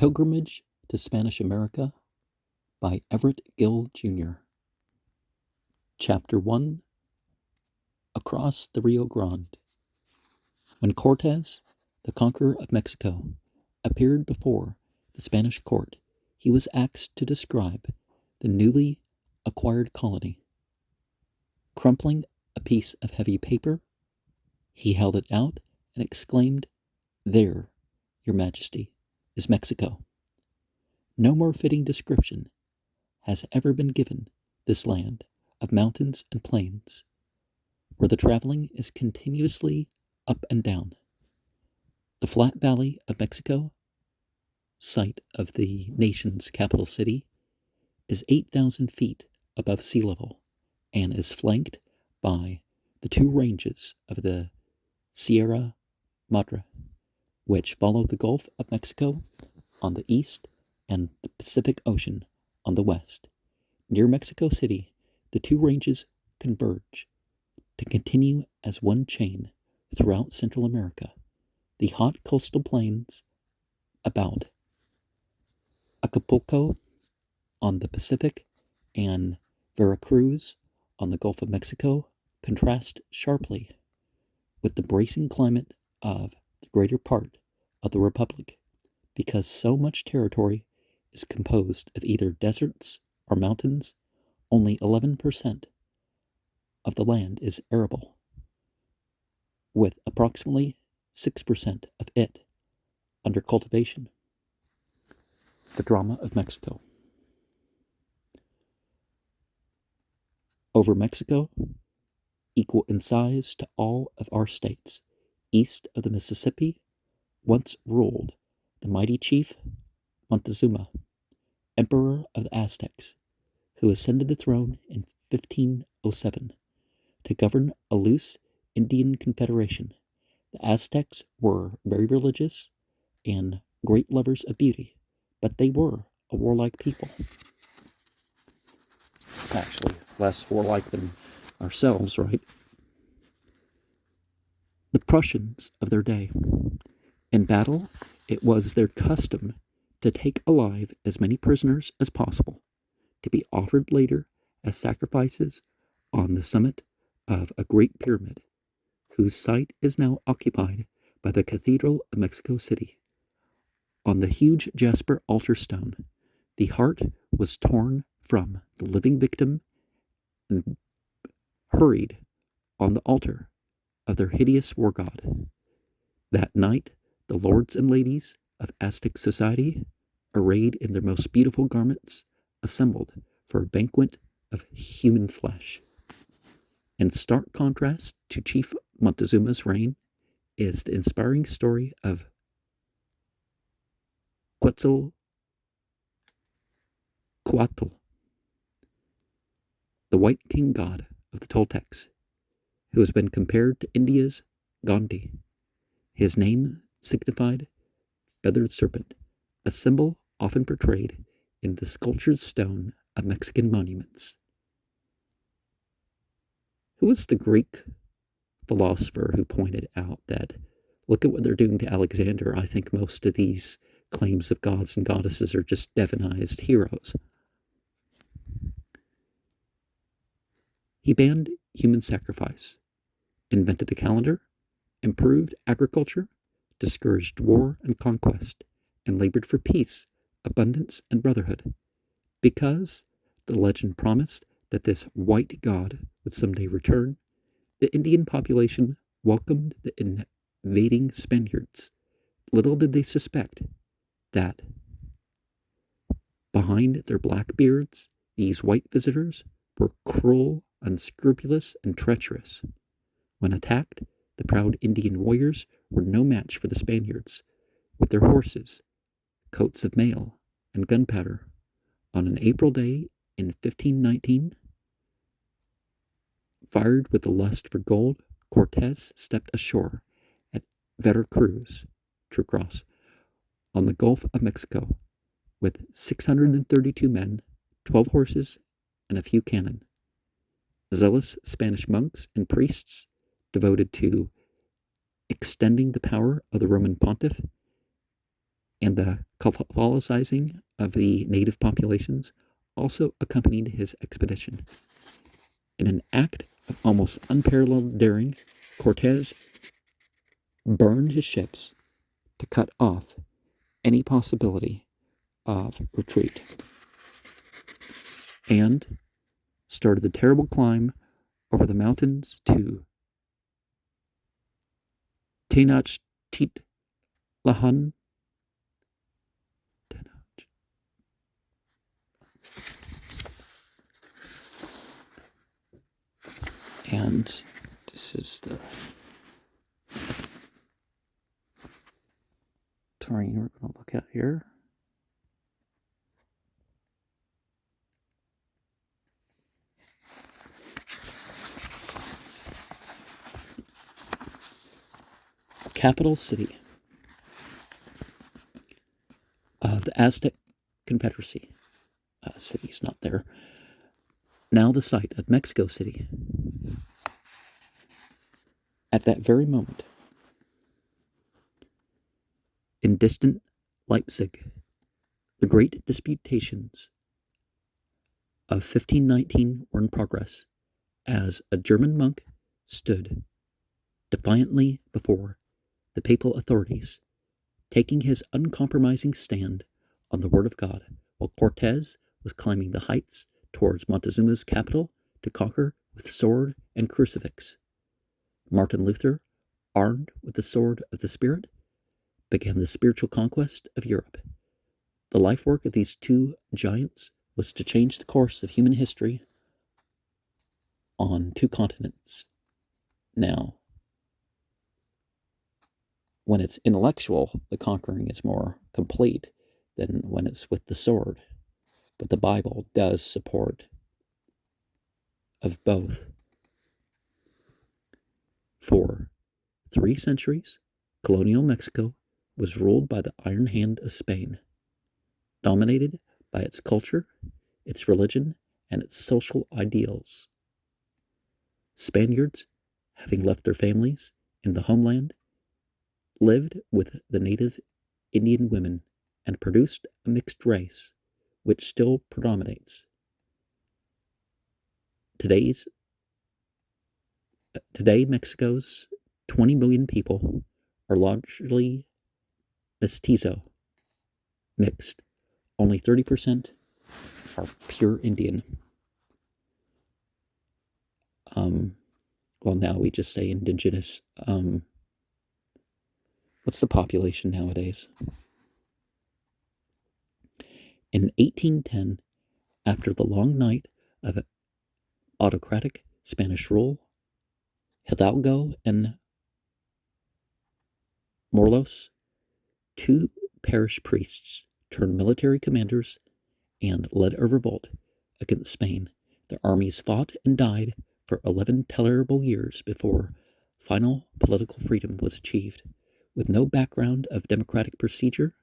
Pilgrimage to Spanish America by Everett Gill, Jr. Chapter 1. Across the Rio Grande. When Cortez, the conqueror of Mexico, appeared before the Spanish court, he was asked to describe the newly acquired colony. Crumpling a piece of heavy paper, he held it out and exclaimed, "There, Your Majesty, is Mexico. No more fitting description has ever been given this land of mountains and plains, where the traveling is continuously up and down. The flat valley of Mexico, site of the nation's capital city, is 8,000 feet above sea level and is flanked by the two ranges of the Sierra Madre, which follow the Gulf of Mexico on the east and the Pacific Ocean on the west. Near Mexico City, the two ranges converge to continue as one chain throughout Central America. The hot coastal plains about Acapulco on the Pacific and Veracruz on the Gulf of Mexico contrast sharply with the bracing climate of the greater part of the Republic, because so much territory is composed of either deserts or mountains. Only 11% of the land is arable, with approximately 6% of it under cultivation. The drama of Mexico. Over Mexico, equal in size to all of our states, east of the Mississippi, once ruled the mighty chief Montezuma, emperor of the Aztecs, who ascended the throne in 1507 to govern a loose Indian confederation. The Aztecs were very religious and great lovers of beauty, but they were a warlike people. Actually, less warlike than ourselves, right? The Prussians of their day. In battle, it was their custom to take alive as many prisoners as possible, to be offered later as sacrifices on the summit of a great pyramid, whose site is now occupied by the Cathedral of Mexico City. On the huge jasper altar stone, the heart was torn from the living victim and hurried on the altar of their hideous war god. That night, the lords and ladies of Aztec society, arrayed in their most beautiful garments, assembled for a banquet of human flesh. In stark contrast to Chief Montezuma's reign is the inspiring story of Quetzalcoatl, the white king god of the Toltecs, who has been compared to India's Gandhi. His name signified feathered serpent, a symbol often portrayed in the sculptured stone of Mexican monuments. Who was the Greek philosopher who pointed out that, look at what they're doing to Alexander? I think most of these claims of gods and goddesses are just divinized heroes. He banned human sacrifice, invented the calendar, improved agriculture, discouraged war and conquest, and labored for peace, abundance, and brotherhood, because the legend promised that this white god would someday return. The Indian population welcomed the invading Spaniards. Little did they suspect that behind their black beards, these white visitors were cruel, unscrupulous, and treacherous. When attacked, the proud Indian warriors were no match for the Spaniards. With their horses, coats of mail, and gunpowder, on an April day in 1519, fired with the lust for gold, Cortez stepped ashore at Veracruz, True Cross, on the Gulf of Mexico, with 632 men, 12 horses, and a few cannon. Zealous Spanish monks and priests devoted to extending the power of the Roman pontiff and the Catholicizing of the native populations also accompanied his expedition. In an act of almost unparalleled daring, Cortes burned his ships to cut off any possibility of retreat, and started the terrible climb over the mountains to Tenochtitlan. And this is the terrain we're going to look at here. Capital city of the Aztec Confederacy. City's not there. Now the site of Mexico City. At that very moment, in distant Leipzig, the great disputations of 1519 were in progress as a German monk stood defiantly before the papal authorities, taking his uncompromising stand on the word of God, while Cortes was climbing the heights towards Montezuma's capital to conquer with sword and crucifix. Martin Luther, armed with the sword of the Spirit, began the spiritual conquest of Europe. The life work of these two giants was to change the course of human history on two continents. Now, when it's intellectual, the conquering is more complete than when it's with the sword. But the Bible does support of both. For 3 centuries, colonial Mexico was ruled by the iron hand of Spain, dominated by its culture, its religion, and its social ideals. Spaniards, having left their families in the homeland, lived with the native Indian women and produced a mixed race, which still predominates. Today, Mexico's 20 million people are largely mestizo, mixed. Only 30% are pure Indian. Well, now we just say indigenous. What's the population nowadays? In 1810, after the long night of autocratic Spanish rule, Hidalgo and Morelos, 2 parish priests, turned military commanders and led a revolt against Spain. Their armies fought and died for 11 terrible years before final political freedom was achieved. With no background of democratic procedure,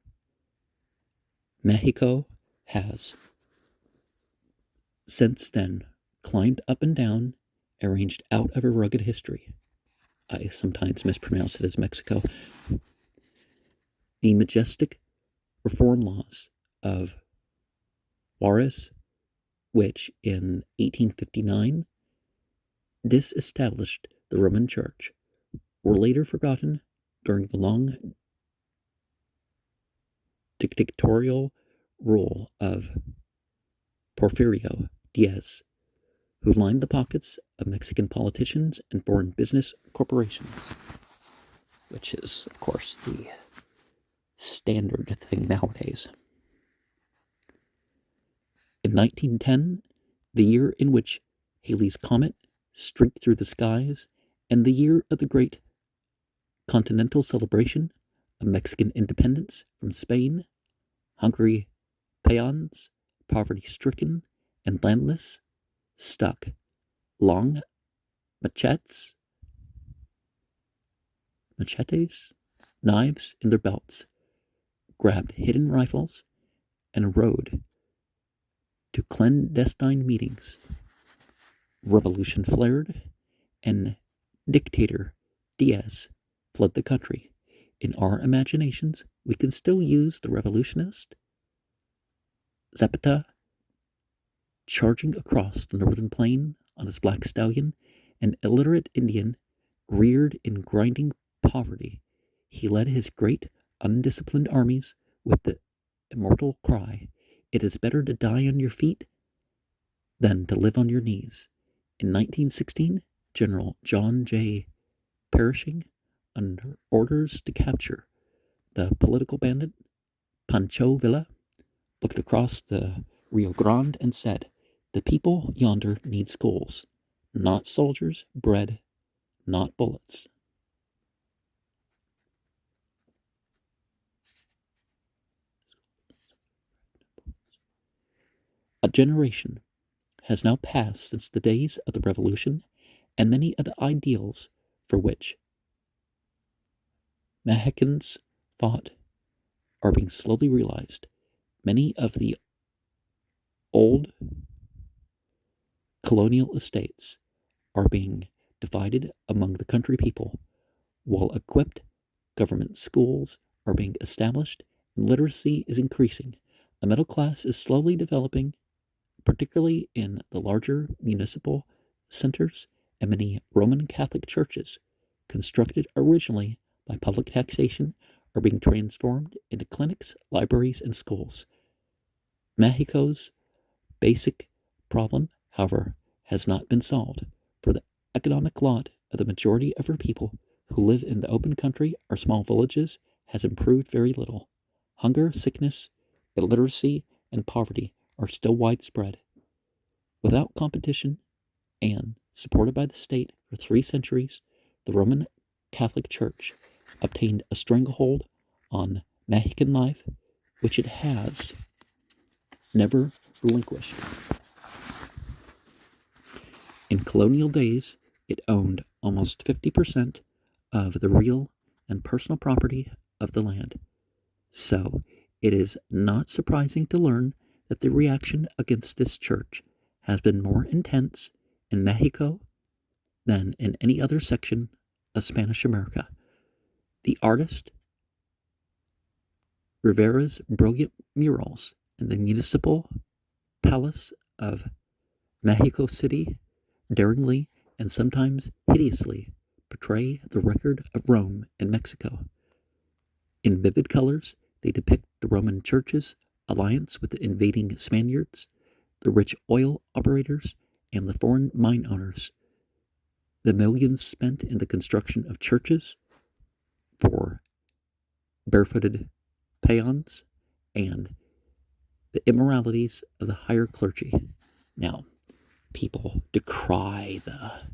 Mexico has since then climbed up and down, arranged out of a rugged history. I sometimes mispronounce it as Mexico. The majestic reform laws of Juarez, which in 1859 disestablished the Roman Church, were later forgotten during the long dictatorial rule of Porfirio Diaz, who lined the pockets of Mexican politicians and foreign business corporations, which is, of course, the standard thing nowadays. In 1910, the year in which Halley's Comet streaked through the skies, and the year of the great continental celebration of Mexican independence from Spain, hungry peons, poverty-stricken and landless, stuck long machetes, knives in their belts, grabbed hidden rifles, and rode to clandestine meetings. Revolution flared, and dictator Diaz fled the country. In our imaginations, we can still use the revolutionist Zapata charging across the northern plain on his black stallion, an illiterate Indian reared in grinding poverty. He led his great, undisciplined armies with the immortal cry, "It is better to die on your feet than to live on your knees." In 1916, General John J. Pershing, under orders to capture the political bandit Pancho Villa, looked across the Rio Grande and said, "The people yonder need schools, not soldiers, bread, not bullets." A generation has now passed since the days of the Revolution, and many of the ideals for which Mexicans fought are being slowly realized. Many of the old colonial estates are being divided among the country people, while equipped government schools are being established and literacy is increasing. A middle class is slowly developing, particularly in the larger municipal centers, and many Roman Catholic churches, constructed originally by public taxation, are being transformed into clinics, libraries, and schools. Mexico's basic problem, however, has not been solved, for the economic lot of the majority of her people who live in the open country or small villages has improved very little. Hunger, sickness, illiteracy, and poverty are still widespread. Without competition and supported by the state for 3 centuries, the Roman Catholic Church obtained a stranglehold on Mexican life, which it has never relinquished. In colonial days, it owned almost 50% of the real and personal property of the land. So, it is not surprising to learn that the reaction against this church has been more intense in Mexico than in any other section of Spanish America. The artist Rivera's brilliant murals in the municipal palace of Mexico City daringly and sometimes hideously portray the record of Rome and Mexico. In vivid colors, they depict the Roman Church's alliance with the invading Spaniards, the rich oil operators, and the foreign mine owners, the millions spent in the construction of churches for barefooted peons, and the immoralities of the higher clergy. Now, people decry the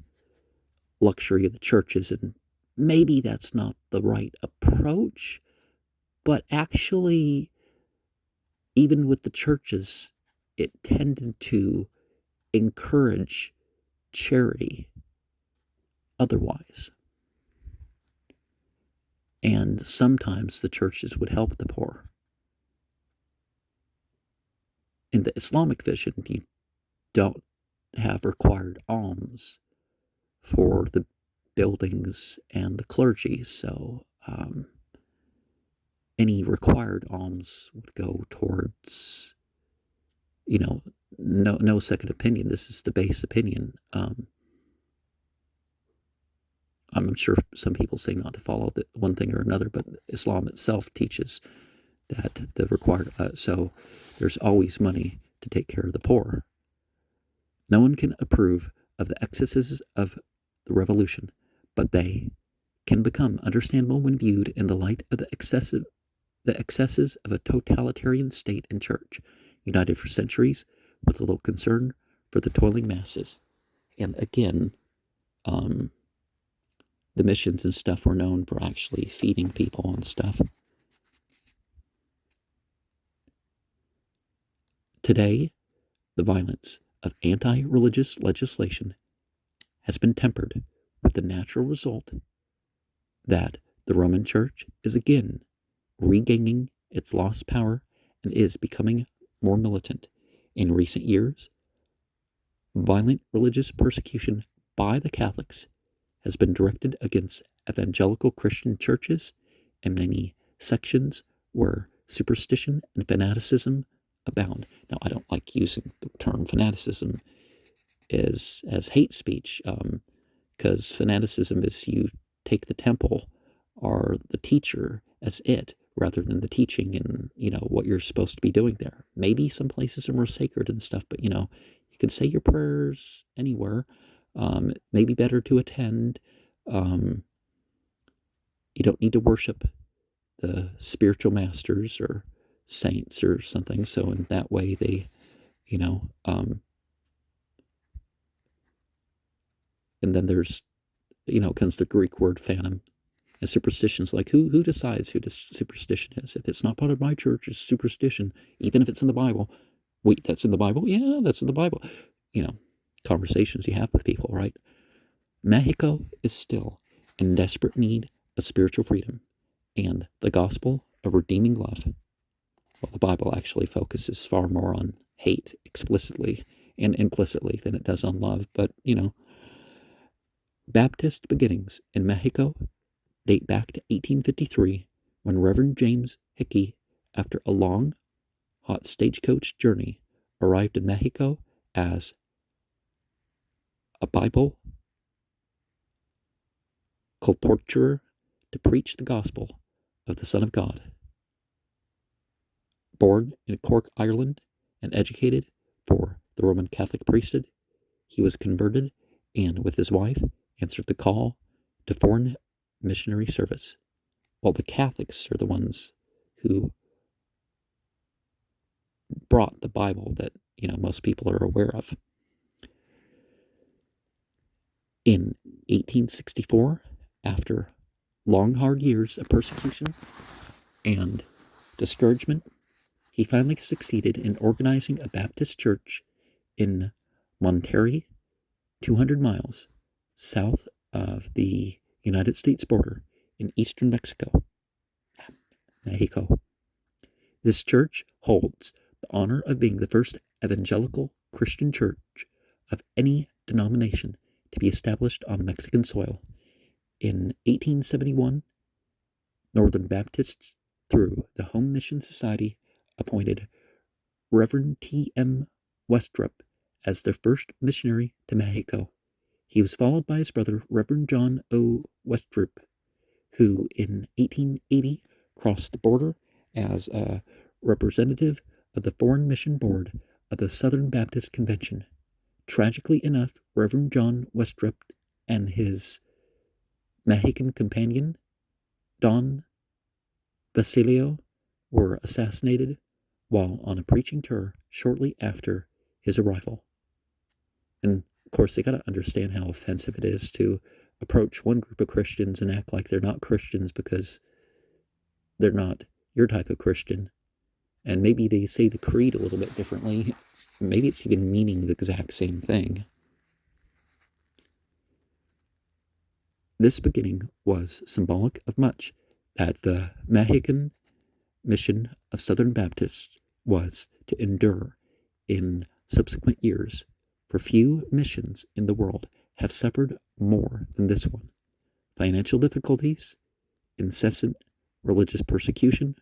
luxury of the churches, and maybe that's not the right approach, but actually, even with the churches, it tended to encourage charity otherwise. And sometimes the churches would help the poor. In the Islamic vision, you don't have required alms for the buildings and the clergy, so any required alms would go towards, no second opinion. This is the base opinion. I'm sure some people say not to follow the one thing or another, but Islam itself teaches that the required, so there's always money to take care of the poor. No one can approve of the excesses of the revolution, but they can become understandable when viewed in the light of the excesses of a totalitarian state and church, united for centuries with a little concern for the toiling masses. And again, the missions and stuff were known for actually feeding people and stuff. Today, the violence of anti-religious legislation has been tempered with the natural result that the Roman Church is again regaining its lost power and is becoming more militant. In recent years, violent religious persecution by the Catholics has been directed against evangelical Christian churches and many sections where superstition and fanaticism abound. Now, I don't like using the term fanaticism as hate speech, because fanaticism is you take the temple or the teacher as it rather than the teaching and what you're supposed to be doing there. Maybe some places are more sacred and stuff, but you can say your prayers anywhere. Maybe better to attend. You don't need to worship the spiritual masters or saints or something. So in that way, they, and then there's, comes the Greek word phantom. And superstition's like, who decides who this superstition is? If it's not part of my church, it's superstition, even if it's in the Bible. Wait, that's in the Bible? Yeah, that's in the Bible. Conversations you have with people, right? Mexico is still in desperate need of spiritual freedom and the gospel of redeeming love. Well, the Bible actually focuses far more on hate explicitly and implicitly than it does on love. But, Baptist beginnings in Mexico date back to 1853 when Reverend James Hickey, after a long, hot stagecoach journey, arrived in Mexico as a Bible colporteur to preach the gospel of the Son of God. Born in Cork, Ireland, and educated for the Roman Catholic priesthood, he was converted and, with his wife, answered the call to foreign missionary service. While the Catholics are the ones who brought the Bible that, most people are aware of. In 1864, after long, hard years of persecution and discouragement, he finally succeeded in organizing a Baptist church in Monterrey, 200 miles south of the United States border in eastern Mexico. This church holds the honor of being the first evangelical Christian church of any denomination to be established on Mexican soil. In 1871, Northern Baptists, through the Home Mission Society, appointed Reverend T.M. Westrup as their first missionary to Mexico. He was followed by his brother, Reverend John O. Westrup, who in 1880 crossed the border as a representative of the Foreign Mission Board of the Southern Baptist Convention. Tragically enough, Reverend John Westrup and his Mexican companion, Don Basilio, were assassinated while on a preaching tour shortly after his arrival. And of course, they got to understand how offensive it is to approach one group of Christians and act like they're not Christians because they're not your type of Christian. And maybe they say the creed a little bit differently. Maybe it's even meaning the exact same thing. This beginning was symbolic of much that the Mexican mission of Southern Baptists was to endure in subsequent years, for few missions in the world have suffered more than this one. Financial difficulties, incessant religious persecution,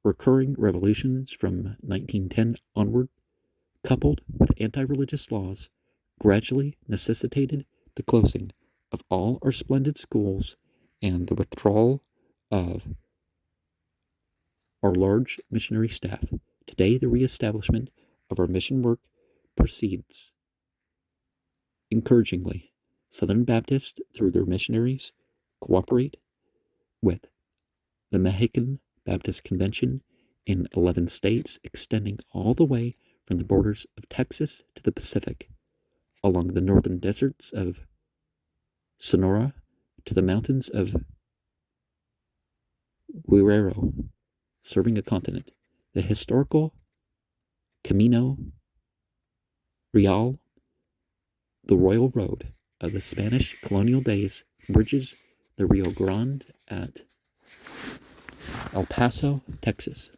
recurring revolutions from 1910 onward, coupled with anti-religious laws, gradually necessitated the closing of all our splendid schools and the withdrawal of our large missionary staff. Today, the reestablishment of our mission work proceeds. Encouragingly, Southern Baptists, through their missionaries, cooperate with the Mexican Baptist Convention in 11 states, extending all the way from the borders of Texas to the Pacific, along the northern deserts of Sonora to the mountains of Guerrero, serving a continent. The historical Camino Real, the royal road of the Spanish colonial days, bridges the Rio Grande at El Paso, Texas,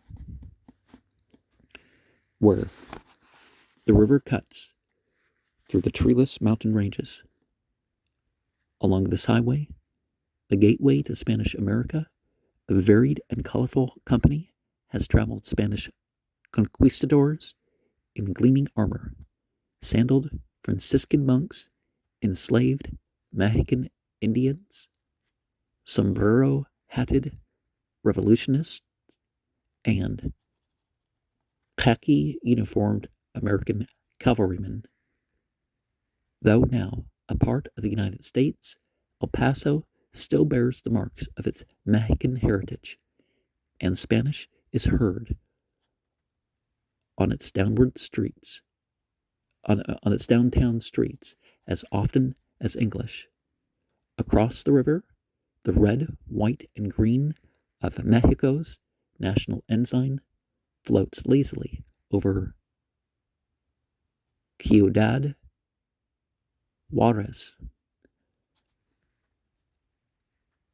where the river cuts through the treeless mountain ranges. Along this highway, the gateway to Spanish America, A varied and colorful company has traveled Spanish conquistadors in gleaming armor, sandaled Franciscan monks, enslaved Mexican Indians, sombrero-hatted revolutionists, and khaki-uniformed American cavalrymen. Though now a part of the United States, El Paso still bears the marks of its Mexican heritage, and Spanish is heard on its downtown streets as often as English. Across the river, the red, white, and green of Mexico's national ensign floats lazily over Ciudad Juarez.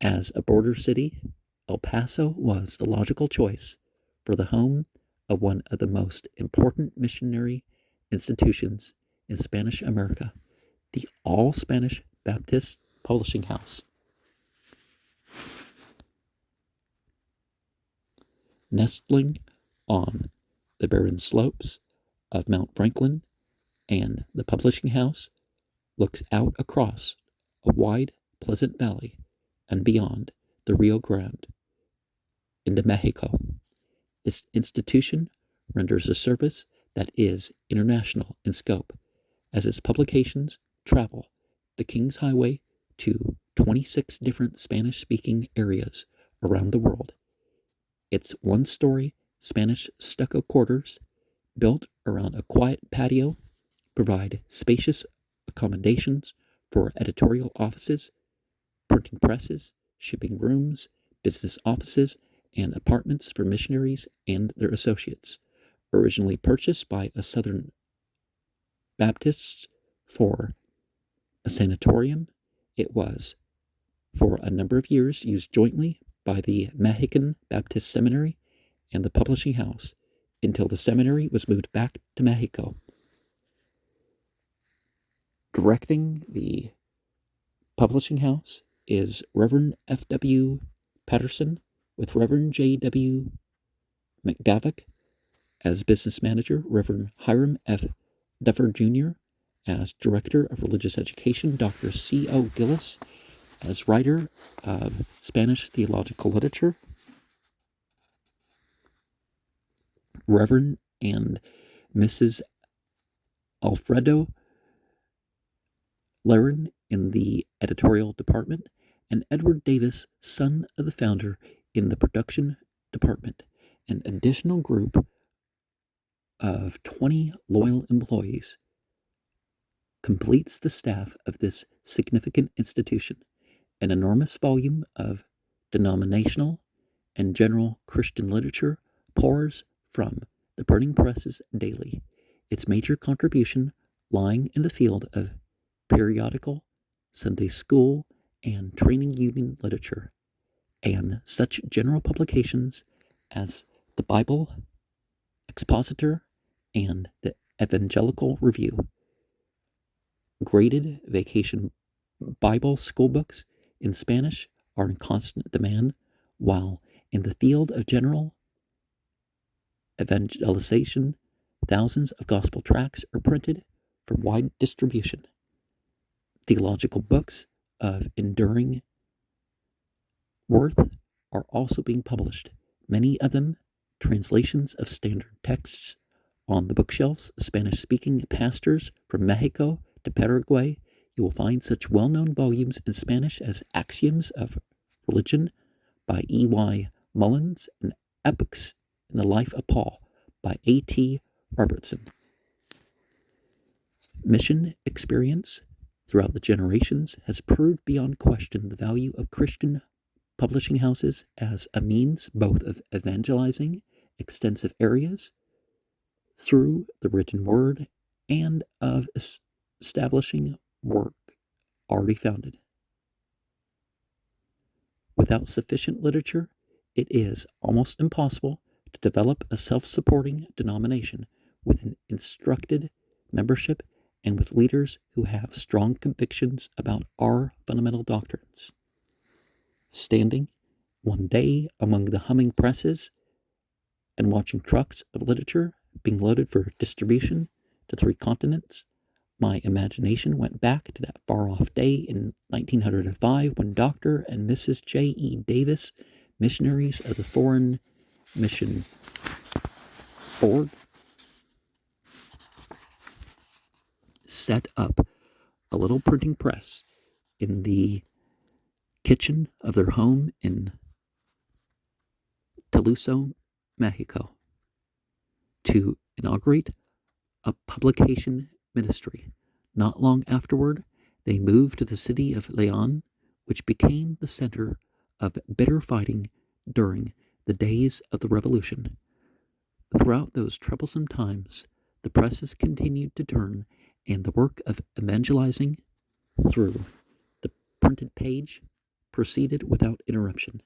As a border city, El Paso was the logical choice for the home of one of the most important missionary institutions in Spanish America, the all-Spanish Baptist Publishing House. Nestling on the barren slopes of Mount Franklin, and the publishing house looks out across a wide, pleasant valley and beyond the Rio Grande into Mexico. Its institution renders a service that is international in scope, as its publications travel the King's Highway to 26 different Spanish-speaking areas around the world. Its one-story Spanish stucco quarters, built around a quiet patio, provide spacious accommodations for editorial offices, printing presses, shipping rooms, business offices, and apartments for missionaries and their associates. Originally purchased by a Southern Baptists for a sanatorium, it was, for a number of years, used jointly by the Mexican Baptist Seminary and the publishing house until the seminary was moved back to Mexico. Directing the publishing house is Reverend F.W. Patterson, with Reverend J.W. McGavock as business manager, Reverend Hiram F. Duffer Jr. as director of religious education, Dr. C.O. Gillis as writer of Spanish theological literature, Reverend and Mrs. Alfredo Laren in the editorial department, and Edward Davis, son of the founder, in the production department. An additional group of 20 loyal employees completes the staff of this significant institution. An enormous volume of denominational and general Christian literature pours from the burning presses daily, its major contribution lying in the field of periodical, Sunday school, and training union literature, and such general publications as the Bible Expositor and the Evangelical Review. Graded vacation Bible school books in Spanish are in constant demand, while in the field of general evangelization, thousands of gospel tracts are printed for wide distribution. Theological books of enduring worth are also being published, many of them translations of standard texts. On the bookshelves of Spanish-speaking pastors from Mexico to Paraguay, you will find such well-known volumes in Spanish as Axioms of Religion by E.Y. Mullins and Epochs in the Life of Paul by A.T. Robertson. Mission experience throughout the generations has proved beyond question the value of Christian publishing houses as a means both of evangelizing extensive areas through the written word and of establishing work already founded. Without sufficient literature, it is almost impossible to develop a self-supporting denomination with an instructed membership and with leaders who have strong convictions about our fundamental doctrines. Standing One day, among the humming presses and watching trucks of literature being loaded for distribution to 3 continents, my imagination went back to that far-off day in 1905 when Dr. and Mrs. J.E. Davis, missionaries of the Foreign Mission Board, set up a little printing press in the kitchen of their home in Toluso, Mexico, to inaugurate a publication ministry. Not long afterward, they moved to the city of Leon, which became the center of bitter fighting during the days of the Revolution. Throughout those troublesome times, the presses continued to turn, and the work of evangelizing through the printed page proceeded without interruption.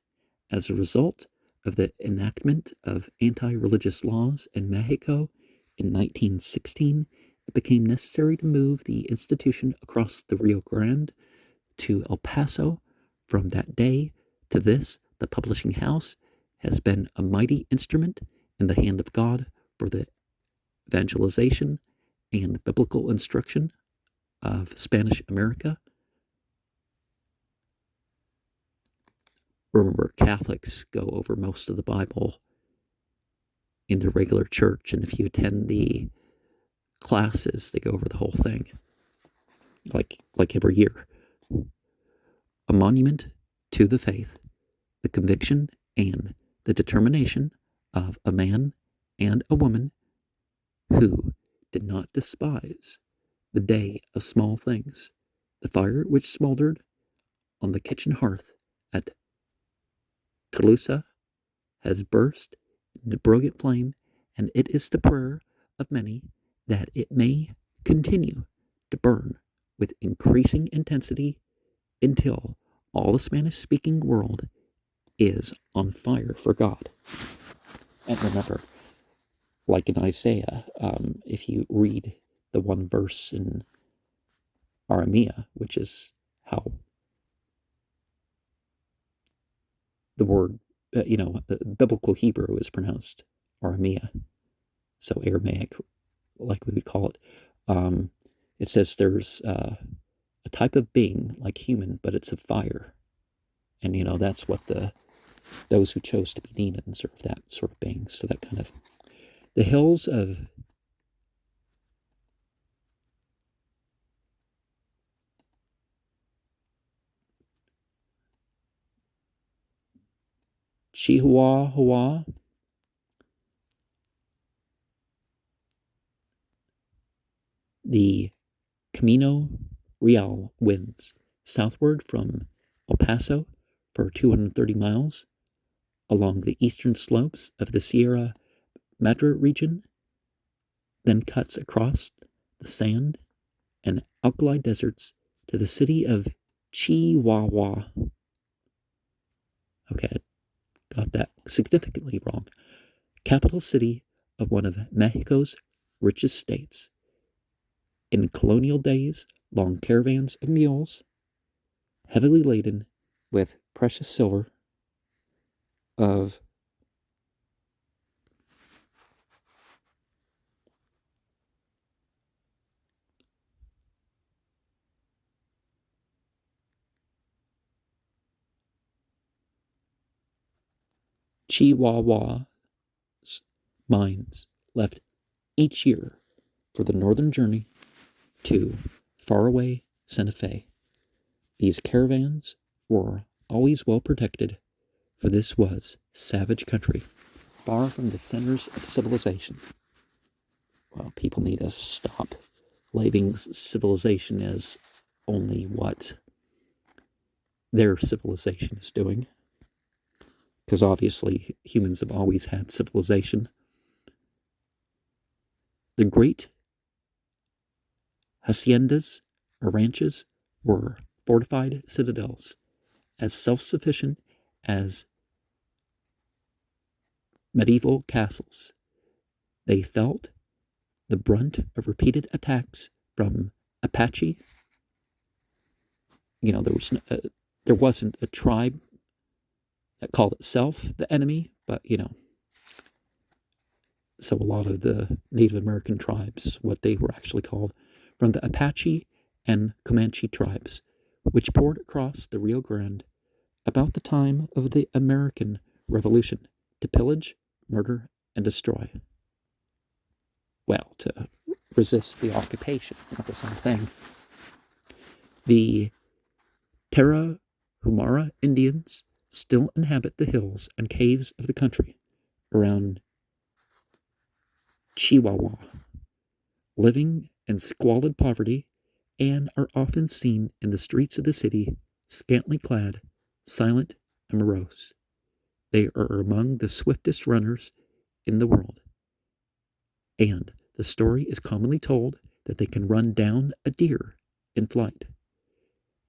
As a result of the enactment of anti-religious laws in Mexico in 1916, it became necessary to move the institution across the Rio Grande to El Paso. From that day to this, the publishing house has been a mighty instrument in the hand of God for the evangelization and biblical instruction of Spanish America. Remember, Catholics go over most of the Bible in their regular church, and if you attend the classes, they go over the whole thing, like every year. A monument to the faith, the conviction, and the determination of a man and a woman who did not despise the day of small things. The fire which smoldered on the kitchen hearth at Tolosa has burst into brilliant flame, and it is the prayer of many that it may continue to burn with increasing intensity until all the Spanish-speaking world is on fire for God. And remember, like in Isaiah, if you read the one verse in Aramea, which is how the word, biblical Hebrew is pronounced Aramea, so Aramaic, like we would call it. It says there's a type of being like human, but it's of fire. And, that's what those who chose to be demons are that sort of being. So that kind of, the hills of Chihuahua, the Camino Real winds southward from El Paso for 230 miles along the eastern slopes of the Sierra Madre region, then cuts across the sand and alkali deserts to the city of Chihuahua. Okay, I got that significantly wrong. Capital city of one of Mexico's richest states. In colonial days, long caravans of mules, heavily laden with precious silver, of Chihuahua's mines left each year for the northern journey to faraway Santa Fe. These caravans were always well protected, for this was savage country, far from the centers of civilization. Well, people need to stop labeling civilization as only what their civilization is doing, because obviously humans have always had civilization. The great haciendas or ranches were fortified citadels, as self-sufficient as medieval castles. They felt the brunt of repeated attacks from Apache. There wasn't a tribe that called itself the enemy, but so a lot of the Native American tribes, what they were actually called, from the Apache and Comanche tribes, which poured across the Rio Grande about the time of the American Revolution to pillage, murder, and destroy. Well, to resist the occupation, not the same thing. The Tarahumara Indians still inhabit the hills and caves of the country around Chihuahua, living in squalid poverty, and are often seen in the streets of the city, scantily clad, silent, and morose. They are among the swiftest runners in the world, and the story is commonly told that they can run down a deer in flight.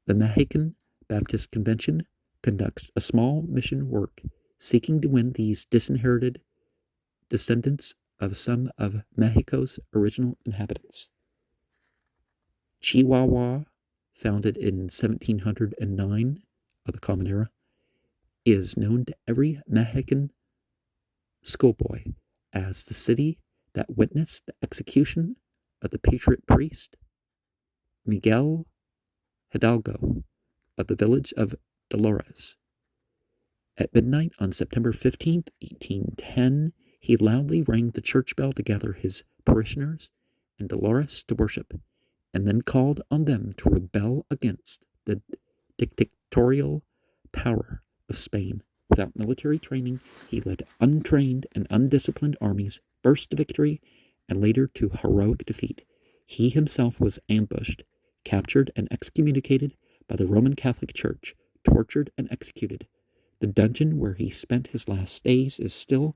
The Mexican Baptist Convention conducts a small mission work seeking to win these disinherited descendants of some of Mexico's original inhabitants. Chihuahua, founded in 1709 of the Common Era, is known to every Mexican schoolboy as the city that witnessed the execution of the patriot priest Miguel Hidalgo of the village of Dolores. At midnight on September 15th, 1810, he loudly rang the church bell to gather his parishioners in Dolores to worship, and then called on them to rebel against the dictatorial power of Spain. Without military training, he led untrained and undisciplined armies first to victory and later to heroic defeat. He himself was ambushed, captured, and excommunicated by the Roman Catholic Church, tortured and executed. The dungeon where he spent his last days is still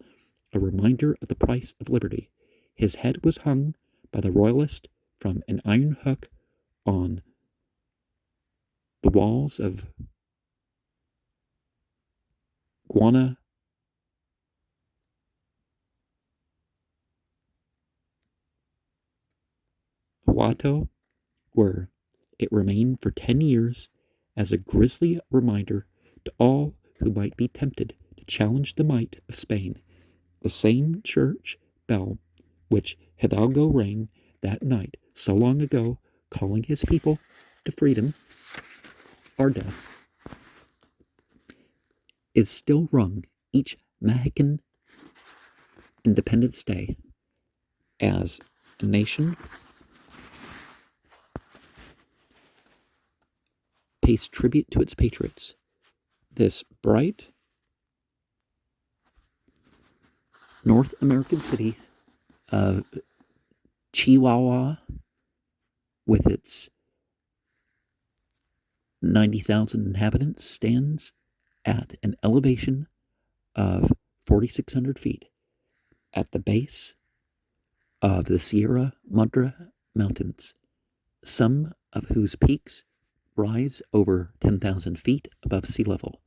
a reminder of the price of liberty. His head was hung by the royalist from an iron hook on the walls of Guanajuato, where it remained for 10 years as a grisly reminder to all who might be tempted to challenge the might of Spain. The same church bell which Hidalgo rang that night so long ago, calling his people to freedom or death, is still rung each Mexican Independence Day as a nation pays tribute to its patriots. This bright North American city of Chihuahua, with its 90,000 inhabitants, stands at an elevation of 4,600 feet at the base of the Sierra Madre Mountains, some of whose peaks rise over 10,000 feet above sea level.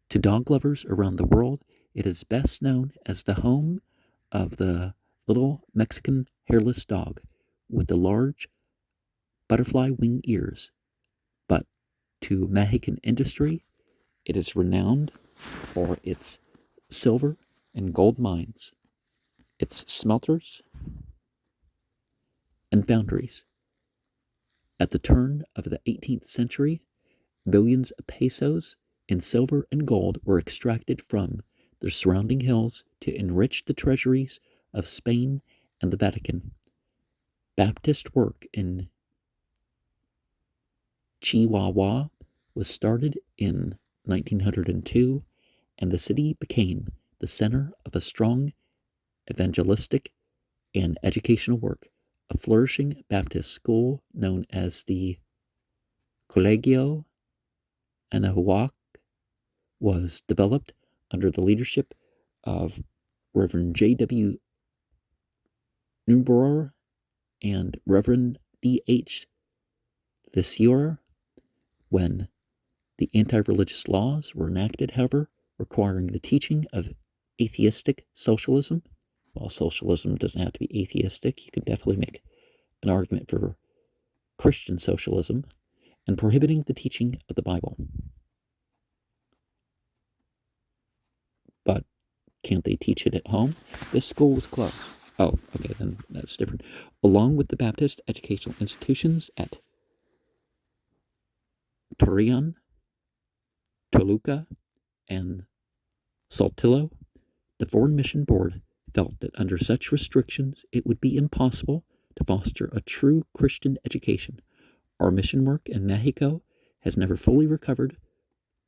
To dog lovers around the world, it is best known as the home of the little Mexican hairless dog with the large butterfly wing ears. But to Mexican industry, it is renowned for its silver and gold mines, its smelters and foundries. At the turn of the 18th century, millions of pesos in silver and gold were extracted from the surrounding hills to enrich the treasuries of Spain and the Vatican. Baptist work in Chihuahua was started in 1902, and the city became the center of a strong evangelistic and educational work. A flourishing Baptist school known as the Colegio Anahuac was developed under the leadership of Reverend J.W. Neubauer and Reverend D.H. Lisieur. When the anti-religious laws were enacted, however, requiring the teaching of atheistic socialism. While socialism doesn't have to be atheistic, you can definitely make an argument for Christian socialism, and prohibiting the teaching of the Bible. Can't they teach it at home? This school was closed. Oh, okay, then that's different. Along with the Baptist educational institutions at Torreon, Toluca, and Saltillo, the Foreign Mission Board felt that under such restrictions it would be impossible to foster a true Christian education. Our mission work in Mexico has never fully recovered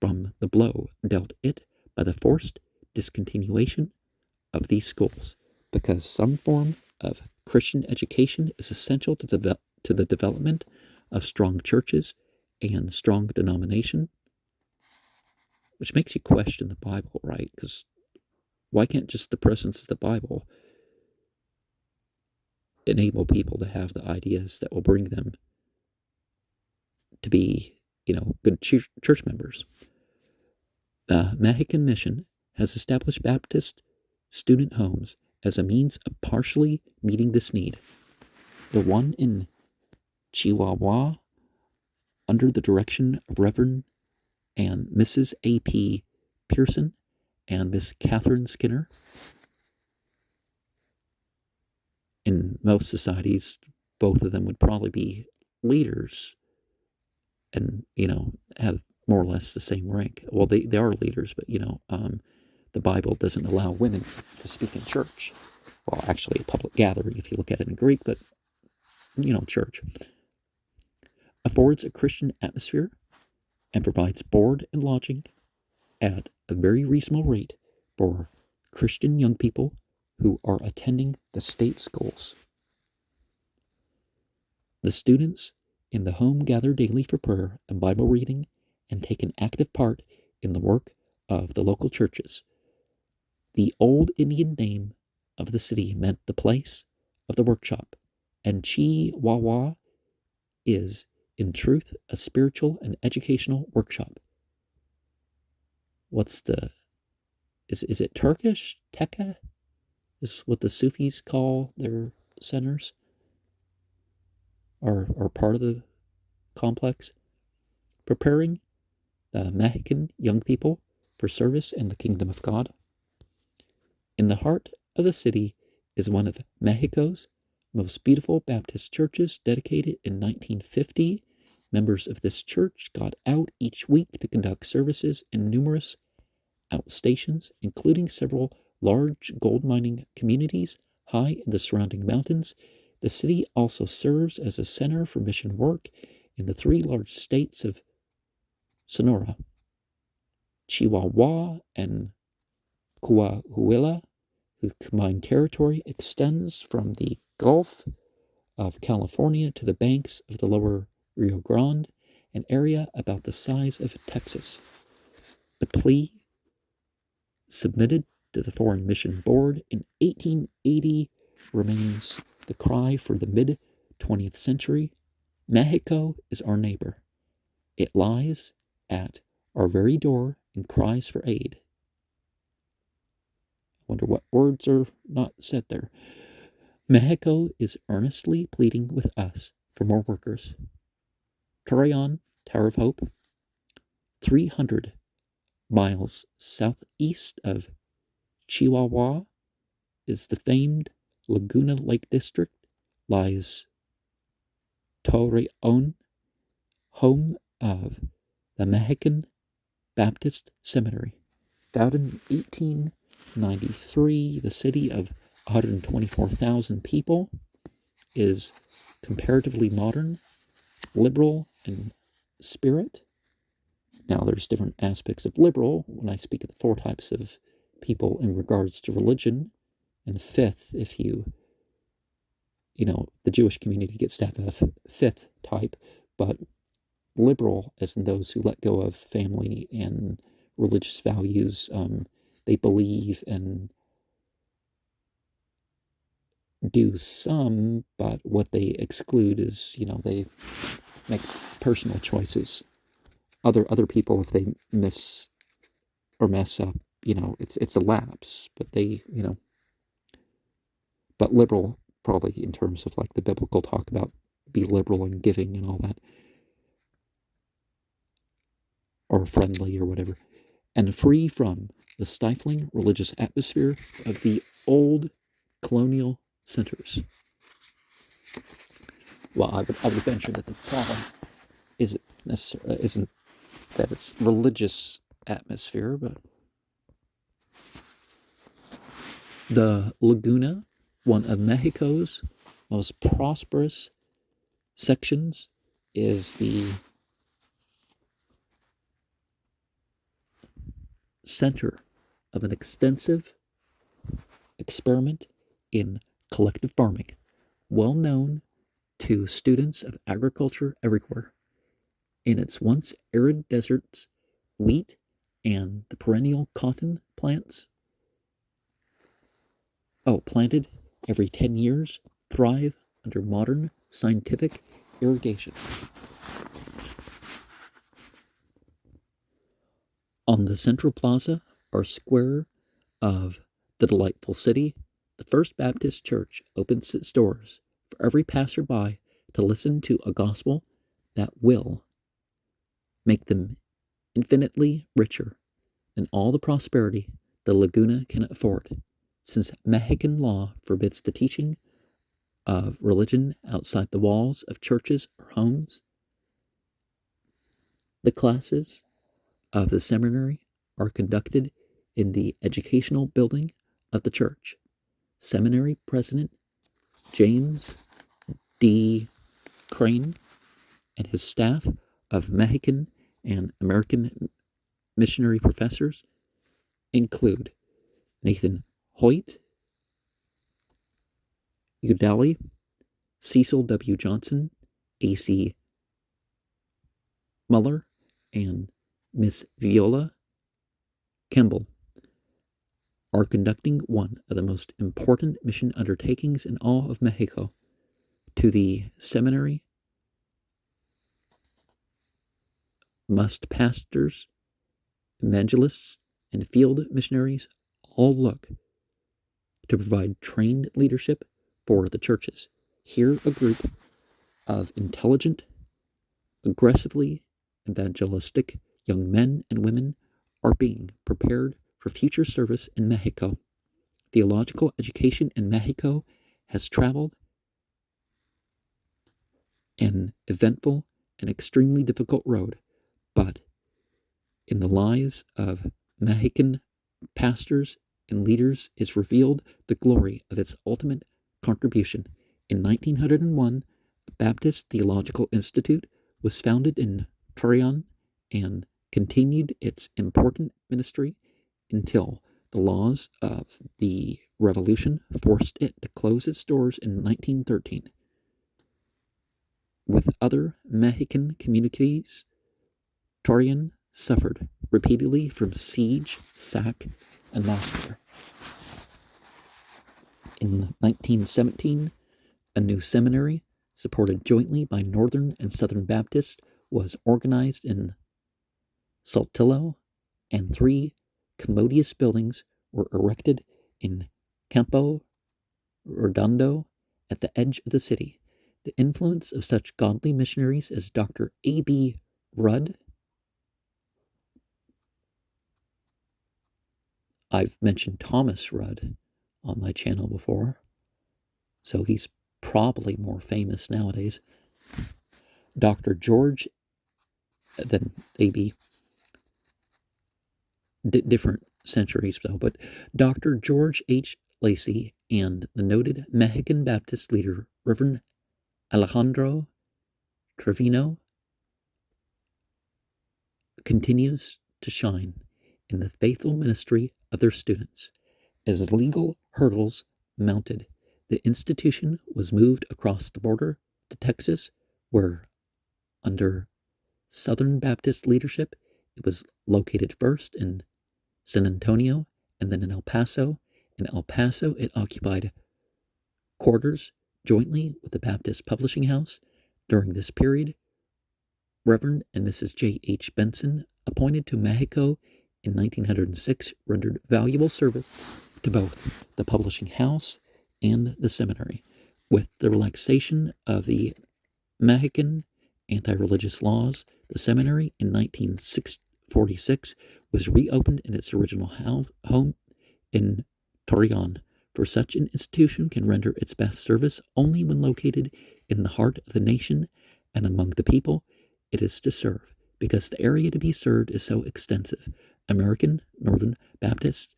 from the blow dealt it by the forced discontinuation of these schools, because some form of Christian education is essential to the development of strong churches and strong denomination, which makes you question the Bible, right? Because why can't just the presence of the Bible enable people to have the ideas that will bring them to be, good church members? The Mexican Mission has established Baptist student homes as a means of partially meeting this need. The one in Chihuahua, under the direction of Reverend and Mrs. A.P. Pearson and Miss Catherine Skinner. In most societies, both of them would probably be leaders and, have more or less the same rank. Well, they are leaders, but, the Bible doesn't allow women to speak in church. Well, actually, a public gathering, if you look at it in Greek, but, church. Affords a Christian atmosphere and provides board and lodging at a very reasonable rate for Christian young people who are attending the state schools. The students in the home gather daily for prayer and Bible reading and take an active part in the work of the local churches. The old Indian name of the city meant the place of the workshop, and Chihuahua is, in truth, a spiritual and educational workshop. Is it Turkish? Tekka is what the Sufis call their centers, or part of the complex, preparing the Mexican young people for service in the kingdom of God. In the heart of the city is one of Mexico's most beautiful Baptist churches, dedicated in 1950. Members of this church got out each week to conduct services in numerous outstations, including several large gold mining communities high in the surrounding mountains. The city also serves as a center for mission work in the three large states of Sonora, Chihuahua, and Coahuila, whose combined territory extends from the Gulf of California to the banks of the lower Rio Grande, an area about the size of Texas. The plea submitted to the Foreign Mission Board in 1880 remains the cry for the mid-20th century. Mexico is our neighbor. It lies at our very door and cries for aid. I wonder what words are not said there. Mexico is earnestly pleading with us for more workers. Torreon, Tower of Hope, 300 miles southeast of Chihuahua, is the famed Laguna Lake District, lies Torreon, home of the Mexican Baptist Seminary. Founded in 1893, the city of 124,000 people is comparatively modern, liberal in spirit. Now, there's different aspects of liberal when I speak of the four types of people in regards to religion. And fifth, if the Jewish community gets to have a fifth type, but liberal, as in those who let go of family and religious values, they believe and do some, but what they exclude is, they make personal choices. Other people, if they miss or mess up, it's a lapse, but they, but liberal, probably in terms of like the biblical talk about be liberal and giving and all that, or friendly or whatever. and free from the stifling religious atmosphere of the old colonial centers. Well, I would venture that the problem isn't that it's religious atmosphere, but the Laguna, one of Mexico's most prosperous sections, is the center of an extensive experiment in collective farming, well known to students of agriculture everywhere. In its once arid deserts, wheat and the perennial cotton plants, planted every 10 years, thrive under modern scientific irrigation. On the central plaza or square of the delightful city, the First Baptist Church opens its doors for every passerby to listen to a gospel that will make them infinitely richer than all the prosperity the Laguna can afford, since Mexican law forbids the teaching of religion outside the walls of churches or homes. The classes of the seminary are conducted in the educational building of the church. Seminary President James D. Crane and his staff of Mexican and American missionary professors include Nathan Hoyt, Udali, Cecil W. Johnson, A.C. Muller, and Miss Viola Campbell are conducting one of the most important mission undertakings in all of Mexico. To the seminary must pastors, evangelists, and field missionaries all look to provide trained leadership for the churches. Here, a group of intelligent, aggressively evangelistic young men and women are being prepared for future service in Mexico. Theological education in Mexico has traveled an eventful and extremely difficult road, but in the lives of Mexican pastors and leaders is revealed the glory of its ultimate contribution. In 1901, the Baptist Theological Institute was founded in Torreon and continued its important ministry until the laws of the Revolution forced it to close its doors in 1913. With other Mexican communities, Torreon suffered repeatedly from siege, sack, and massacre. In 1917, a new seminary, supported jointly by Northern and Southern Baptists, was organized in Saltillo, and 3 commodious buildings were erected in Campo Redondo at the edge of the city. The influence of such godly missionaries as Dr. A.B. Rudd. I've mentioned Thomas Rudd on my channel before, so he's probably more famous nowadays. Dr. George, then A.B. Different centuries though, but Dr. George H. Lacey and the noted Mexican Baptist leader, Reverend Alejandro Trevino, continues to shine in the faithful ministry of their students. As legal hurdles mounted, the institution was moved across the border to Texas, where, under Southern Baptist leadership, it was located first in San Antonio and then in El Paso. In El Paso, it occupied quarters jointly with the Baptist Publishing House. During this period, Reverend and Mrs. J. H. Benson, appointed to Mexico in 1906, rendered valuable service to both the publishing house and the seminary. With the relaxation of the Mexican anti-religious laws, the seminary in 1906 1946 was reopened in its original home in Torreon, for such an institution can render its best service only when located in the heart of the nation and among the people it is to serve, because the area to be served is so extensive. American Northern Baptists,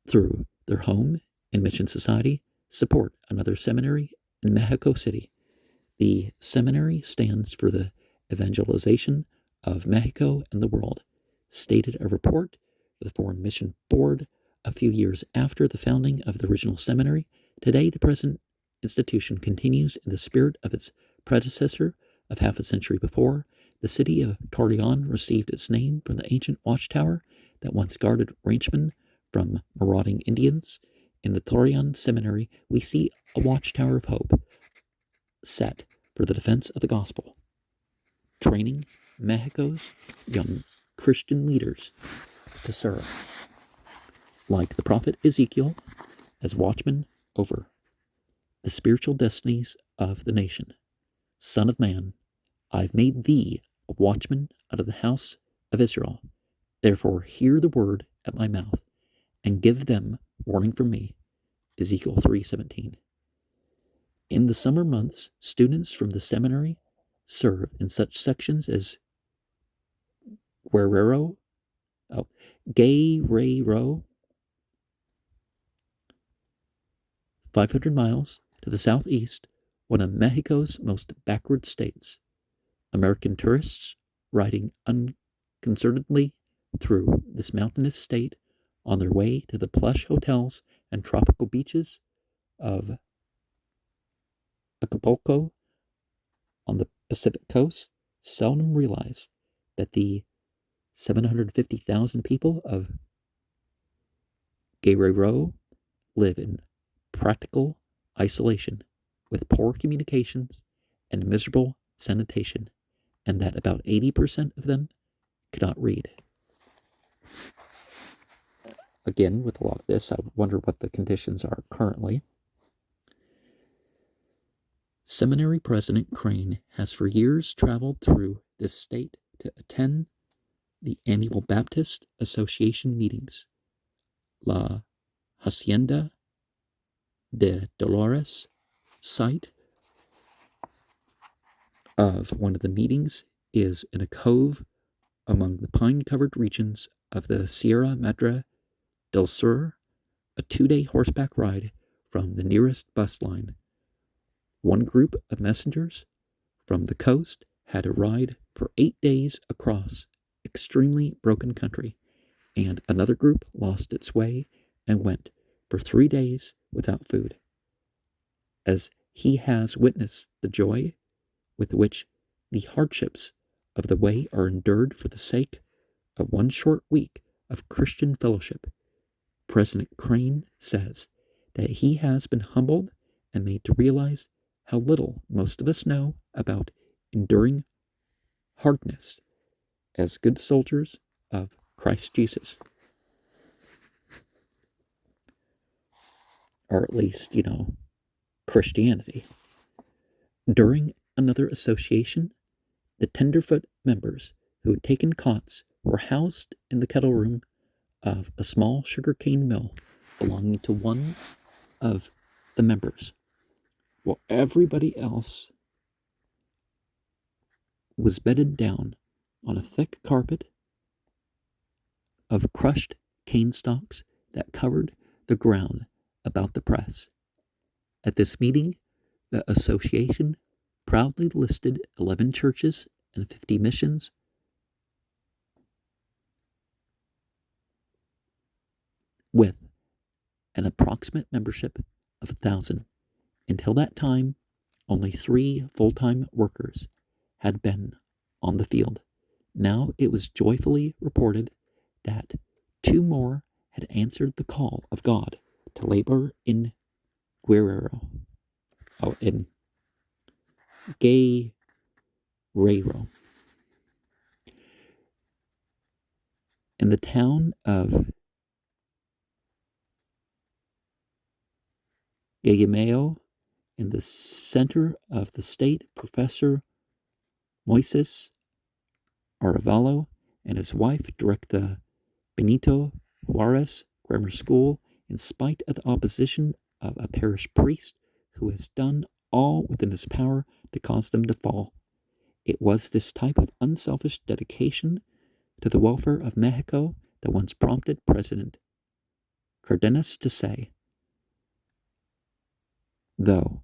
through their home and mission society, support another seminary in Mexico City. The seminary stands for the evangelization of Mexico and the world, stated a report to the Foreign Mission Board a few years after the founding of the original seminary. Today, the present institution continues in the spirit of its predecessor of half a century before. The city of Torreon received its name from the ancient watchtower that once guarded ranchmen from marauding Indians. In the Torreon Seminary, we see a watchtower of hope set for the defense of the gospel, training Mexico's young Christian leaders to serve, like the prophet Ezekiel, as watchmen over the spiritual destinies of the nation. Son of man, I've made thee a watchman out of the house of Israel. Therefore hear the word at my mouth, and give them warning from me. Ezekiel 3:17. In the summer months, students from the seminary serve in such sections as Guerrero, Guerrero, 500 miles to the southeast, one of Mexico's most backward states. American tourists riding unconcernedly through this mountainous state on their way to the plush hotels and tropical beaches of Acapulco on the Pacific coast seldom realize that the 750,000 people of Guerrero live in practical isolation with poor communications and miserable sanitation, and that about 80% of them cannot read. Again, with a lot of this, I wonder what the conditions are currently. Seminary President Crane has for years traveled through this state to attend the annual Baptist Association meetings. La Hacienda de Dolores, site of one of the meetings, is in a cove among the pine-covered regions of the Sierra Madre del Sur, a 2-day horseback ride from the nearest bus line. One group of messengers from the coast had a ride for 8 days across extremely broken country, and another group lost its way and went for 3 days without food. As he has witnessed the joy with which the hardships of the way are endured for the sake of one short week of Christian fellowship, President Crane says that he has been humbled and made to realize how little most of us know about enduring hardness as good soldiers of Christ Jesus. Or at least, Christianity. During another association, the tenderfoot members who had taken cots were housed in the kettle room of a small sugarcane mill belonging to one of the members, while everybody else was bedded down on a thick carpet of crushed cane stalks that covered the ground about the press. At this meeting, the association proudly listed 11 churches and 50 missions, with an approximate membership of 1,000. Until that time, only 3 full-time workers had been on the field. Now it was joyfully reported that 2 more had answered the call of God to labor in Guerrero. In Guerrero. In the town of Guayameo, in the center of the state, Professor Moises Arevalo and his wife direct the Benito Juarez Grammar School in spite of the opposition of a parish priest who has done all within his power to cause them to fall. It was this type of unselfish dedication to the welfare of Mexico that once prompted President Cardenas to say, "Though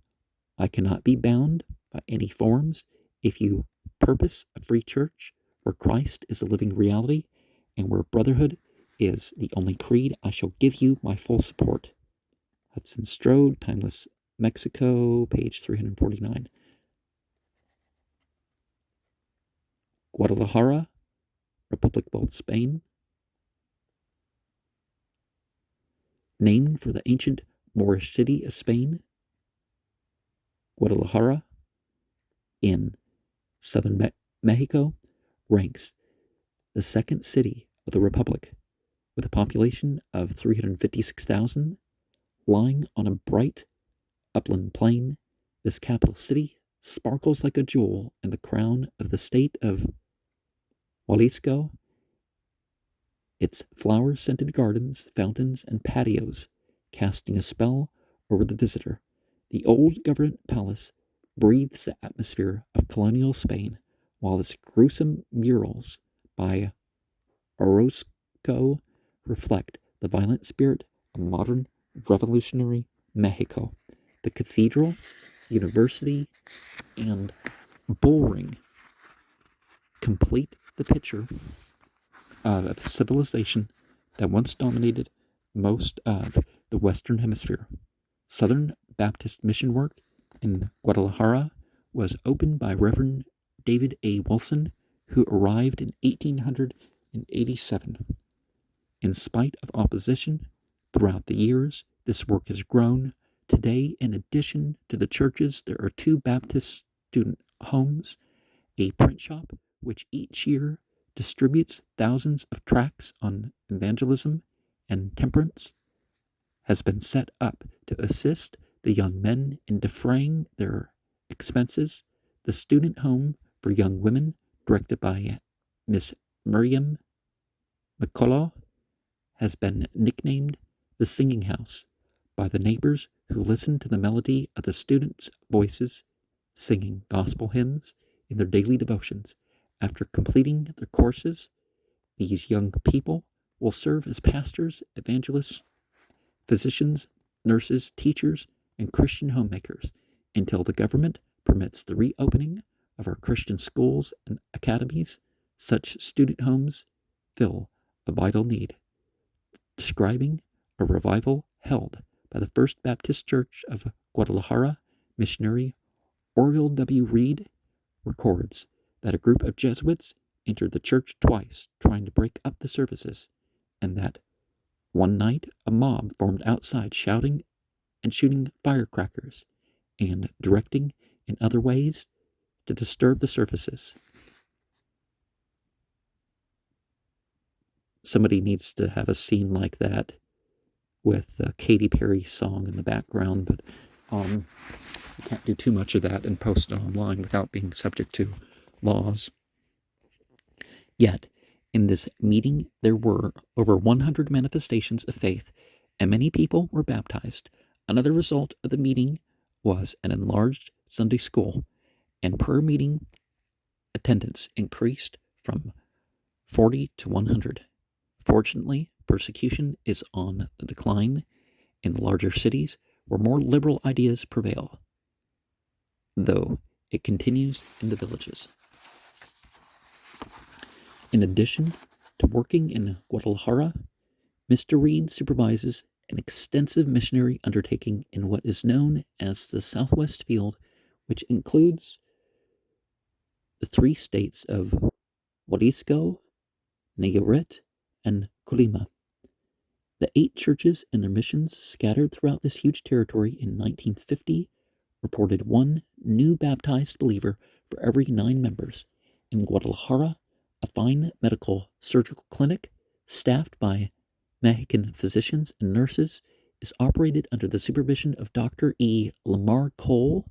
I cannot be bound by any forms, if you purpose a free church where Christ is a living reality and where brotherhood is the only creed, I shall give you my full support." Hudson Strode, Timeless Mexico, page 349. Guadalajara, Republic of Spain. Named for the ancient Moorish city of Spain, Guadalajara in southern Mexico ranks the second city of the Republic with a population of 356,000. Lying on a bright upland plain, this capital city sparkles like a jewel in the crown of the state of Jalisco. Its flower-scented gardens, fountains, and patios casting a spell over the visitor. The old government palace breathes the atmosphere of colonial Spain, while its gruesome murals by Orozco reflect the violent spirit of modern revolutionary Mexico. The cathedral, university, and bullring complete the picture of a civilization that once dominated most of the Western Hemisphere. Southern Baptist mission work in Guadalajara was opened by Reverend David A. Wilson, who arrived in 1887. In spite of opposition throughout the years, this work has grown. Today, in addition to the churches, there are 2 Baptist student homes, a print shop, which each year distributes thousands of tracts on evangelism and temperance, has been set up to assist the young men in defraying their expenses. The student home for young women, directed by Miss Miriam McCullough, has been nicknamed the Singing House by the neighbors who listen to the melody of the students' voices singing gospel hymns in their daily devotions. After completing their courses, these young people will serve as pastors, evangelists, physicians, nurses, teachers, and Christian homemakers until the government permits the reopening of our Christian schools and academies. Such student homes fill a vital need. Describing a revival held by the First Baptist Church of Guadalajara, missionary Oriel W. Reed records that a group of Jesuits entered the church twice trying to break up the services, and that one night a mob formed outside shouting and shooting firecrackers and directing in other ways to disturb the services. Somebody needs to have a scene like that with a Katy Perry song in the background, but you can't do too much of that and post it online without being subject to laws. Yet, in this meeting, there were over 100 manifestations of faith, and many people were baptized. Another result of the meeting was an enlarged Sunday school, and prayer meeting attendance increased from 40 to 100. Fortunately, persecution is on the decline in the larger cities where more liberal ideas prevail, though it continues in the villages. In addition to working in Guadalajara, Mr. Reed supervises an extensive missionary undertaking in what is known as the Southwest Field, which includes the 3 states of Jalisco, Nayarit, and Colima. The 8 churches and their missions scattered throughout this huge territory in 1950 reported 1 new baptized believer for every 9 members. In Guadalajara, a fine medical surgical clinic staffed by Mexican physicians and nurses is operated under the supervision of Dr. E. Lamar Cole.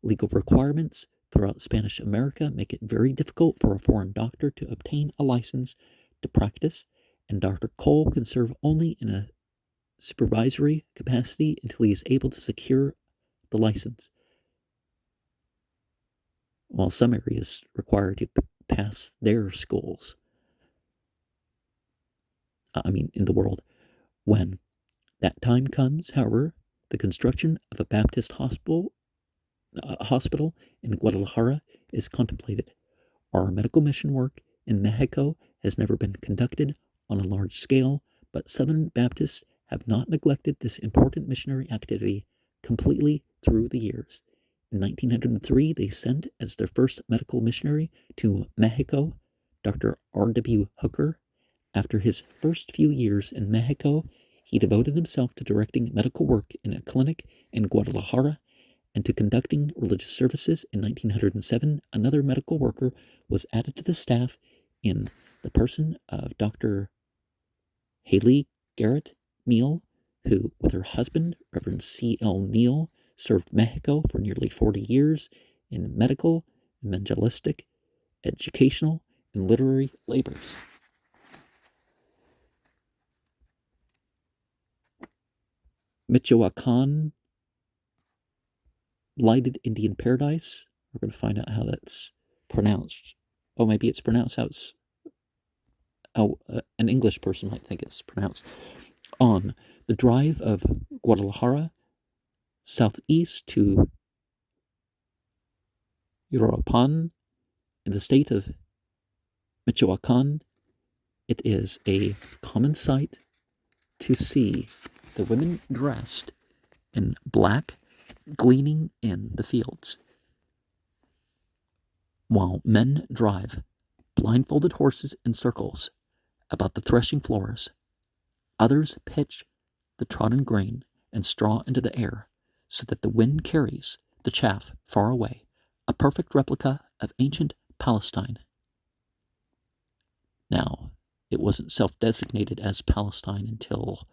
Legal requirements throughout Spanish America make it very difficult for a foreign doctor to obtain a license to practice, and Dr. Cole can serve only in a supervisory capacity until he is able to secure the license. While some areas require to pass their schools, in the world. When that time comes, however, the construction of a Baptist hospital in Guadalajara is contemplated. Our medical mission work in Mexico has never been conducted on a large scale, but Southern Baptists have not neglected this important missionary activity completely through the years. In 1903, they sent as their first medical missionary to Mexico Dr. R.W. Hooker. After his first few years in Mexico, he devoted himself to directing medical work in a clinic in Guadalajara and to conducting religious services. In 1907, another medical worker was added to the staff in the person of Dr. Haley Garrett Neal, who, with her husband, Reverend C.L. Neal, served Mexico for nearly 40 years in medical, evangelistic, educational, and literary labors. Michoacan, Lighted Indian Paradise. We're going to find out how that's pronounced. Oh, maybe it's pronounced how it's an English person might think it's pronounced. On the drive of Guadalajara, southeast to Uruapan, in the state of Michoacan, it is a common sight to see the women dressed in black gleaning in the fields, while men drive blindfolded horses in circles about the threshing floors. Others pitch the trodden grain and straw into the air so that the wind carries the chaff far away, a perfect replica of ancient Palestine. Now, it wasn't self-designated as Palestine until,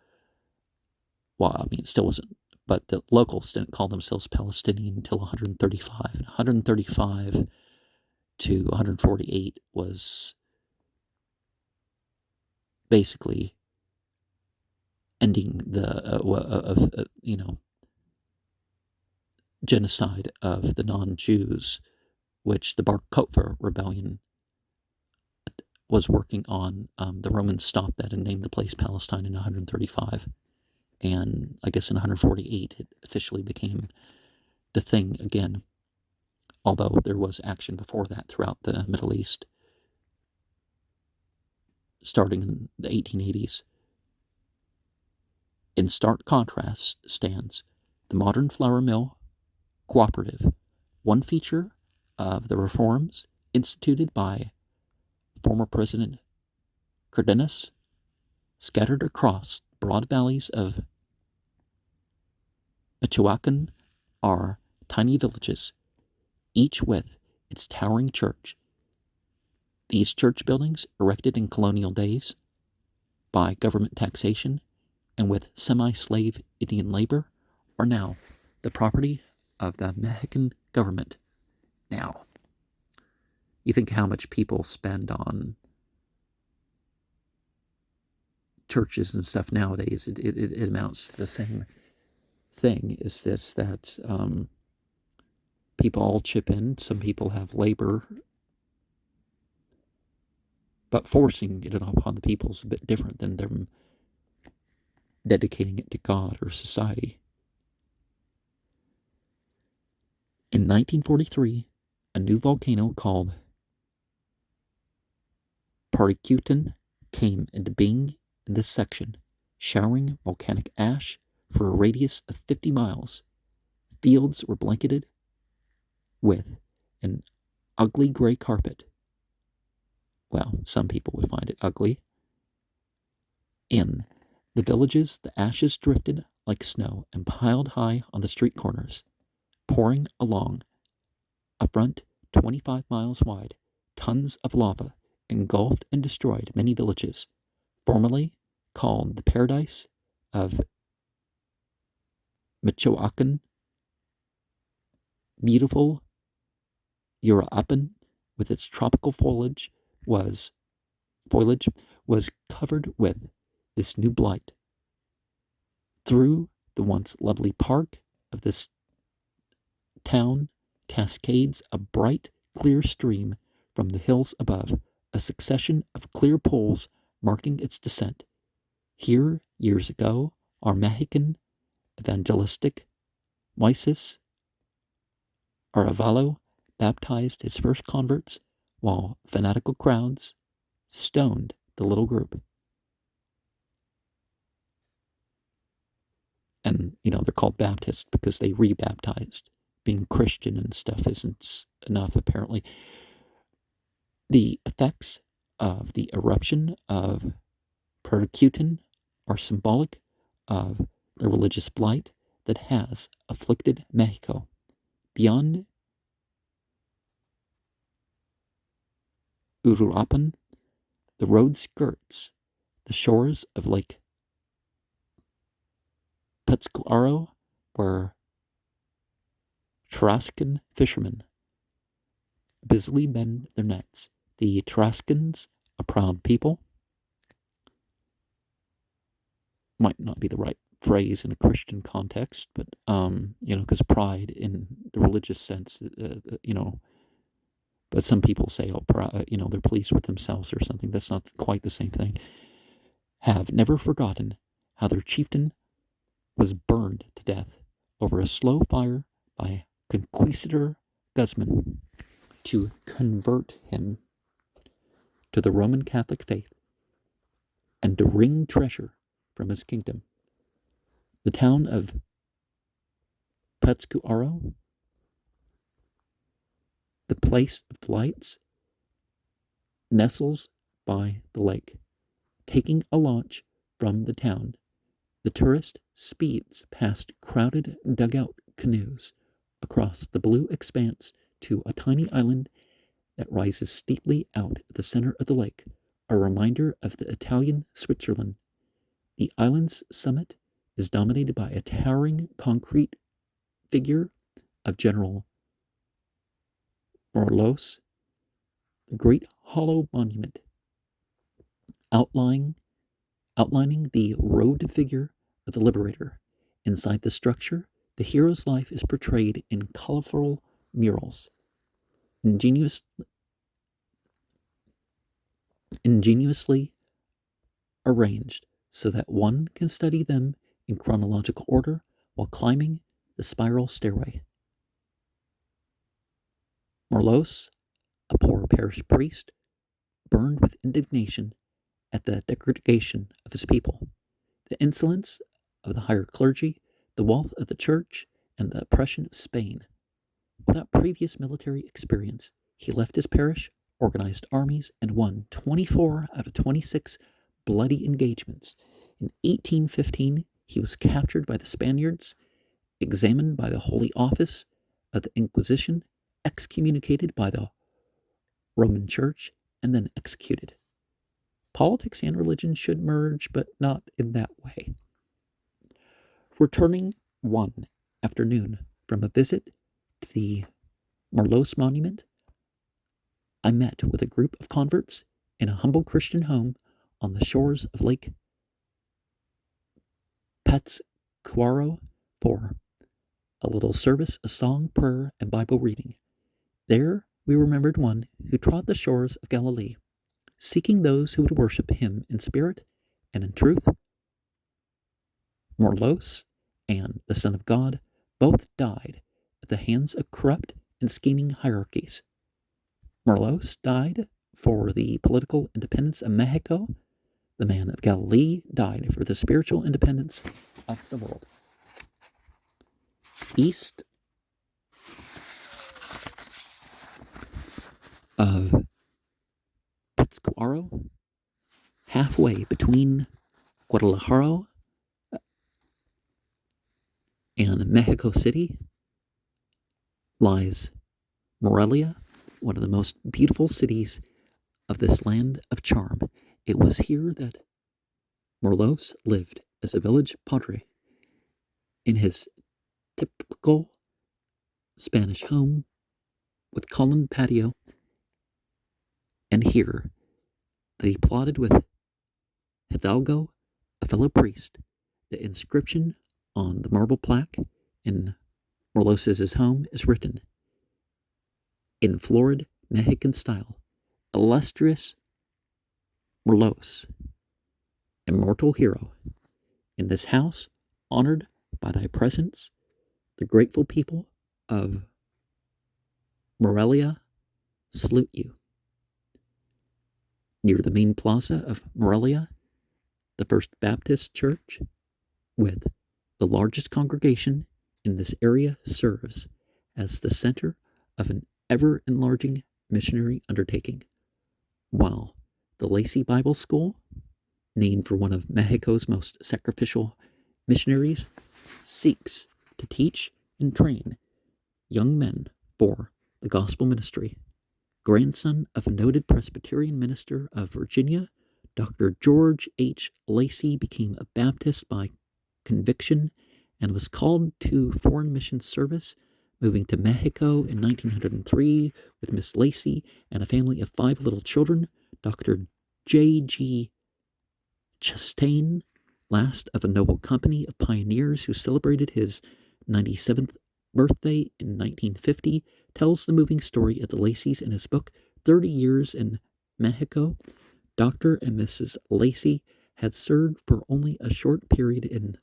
it still wasn't, but the locals didn't call themselves Palestinian until 135. And 135 to 148 was basically ending the genocide of the non-Jews, which the Bar Kokhba rebellion was working on. The Romans stopped that and named the place Palestine in 135. And I guess in 148 it officially became the thing again, although there was action before that throughout the Middle East, starting in the 1880s. In stark contrast stands the modern flour mill cooperative, one feature of the reforms instituted by former President Cardenas. Scattered across broad valleys of Michoacan are tiny villages, each with its towering church. These church buildings, erected in colonial days by government taxation and with semi-slave Indian labor, are now the property of the Mexican government. Now, you think how much people spend on churches and stuff nowadays. It amounts to the same thing. Is this that people all chip in? Some people have labor, but forcing it upon the people is a bit different than them dedicating it to God or society. In 1943, a new volcano called Paricutin came into being in this section, showering volcanic ash for a radius of 50 miles. Fields were blanketed with an ugly gray carpet. Well, some people would find it ugly. In the villages, the ashes drifted like snow and piled high on the street corners, pouring along a front 25 miles wide. Tons of lava engulfed and destroyed many villages, formerly called the Paradise of Michoacan. Beautiful Uruapan, with its tropical was foliage was covered with this new blight. Through the once lovely park of this town cascades a bright, clear stream from the hills above, a succession of clear pools marking its descent. Here, years ago, our Mexican evangelistic Moises Arevalo baptized his first converts, while fanatical crowds stoned the little group. And, they're called Baptists because they rebaptized. Being Christian and stuff isn't enough, apparently. The effects of the eruption of Percutin are symbolic of the religious blight that has afflicted Mexico. Beyond Uruapan, the road skirts the shores of Lake Pátzcuaro, where Tarascan fishermen busily mend their nets. The Tarascans, a proud people, might not be the right phrase in a Christian context, but because pride in the religious sense, but some people say, they're pleased with themselves or something. That's not quite the same thing. Have never forgotten how their chieftain was burned to death over a slow fire by Conquistador Guzman to convert him to the Roman Catholic faith and to wring treasure from his kingdom. The town of Pátzcuaro, the place of delights, nestles by the lake. Taking a launch from the town, the tourist speeds past crowded dugout canoes across the blue expanse to a tiny island that rises steeply out at the center of the lake, a reminder of the Italian Switzerland. The island's summit is dominated by a towering concrete figure of General Morelos, the great hollow monument outlining the robed figure of the liberator. Inside the structure, the hero's life is portrayed in colorful murals, ingeniously arranged so that one can study them in chronological order while climbing the spiral stairway. Morelos, a poor parish priest, burned with indignation at the degradation of his people, the insolence of the higher clergy, the wealth of the church, and the oppression of Spain. Without previous military experience, he left his parish, organized armies, and won 24 out of 26 bloody engagements. In 1815, he was captured by the Spaniards, examined by the Holy Office of the Inquisition, excommunicated by the Roman Church, and then executed. Politics and religion should merge, but not in that way. Returning one afternoon from a visit to the Morelos Monument, I met with a group of converts in a humble Christian home on the shores of Lake Pátzcuaro for a little service, a song, prayer, and Bible reading. There we remembered one who trod the shores of Galilee, seeking those who would worship him in spirit and in truth. Morelos and the Son of God both died at the hands of corrupt and scheming hierarchies. Morelos died for the political independence of Mexico. The man of Galilee died for the spiritual independence of the world. East of Pátzcuaro, halfway between Guadalajara and Mexico City, lies Morelia, one of the most beautiful cities of this land of charm. It was here that Morelos lived as a village padre. In his typical Spanish home with columned patio, and here that he plotted with Hidalgo, a fellow priest, the inscription on the marble plaque in Morlos's home is written in florid Mexican style: Illustrious Morlos, immortal hero, in this house, honored by thy presence, the grateful people of Morelia salute you. Near the main plaza of Morelia, the First Baptist Church, with the largest congregation in this area, serves as the center of an ever-enlarging missionary undertaking, while the Lacey Bible School, named for one of Mexico's most sacrificial missionaries, seeks to teach and train young men for the gospel ministry. Grandson of a noted Presbyterian minister of Virginia, Dr. George H. Lacey became a Baptist by conviction and was called to foreign mission service, moving to Mexico in 1903 with Miss Lacey and a family of 5 little children. Dr. J.G. Chastain, last of a noble company of pioneers who celebrated his 97th birthday in 1950, tells the moving story of the Laceys in his book, 30 Years in Mexico. Dr. and Mrs. Lacey had served for only a short period in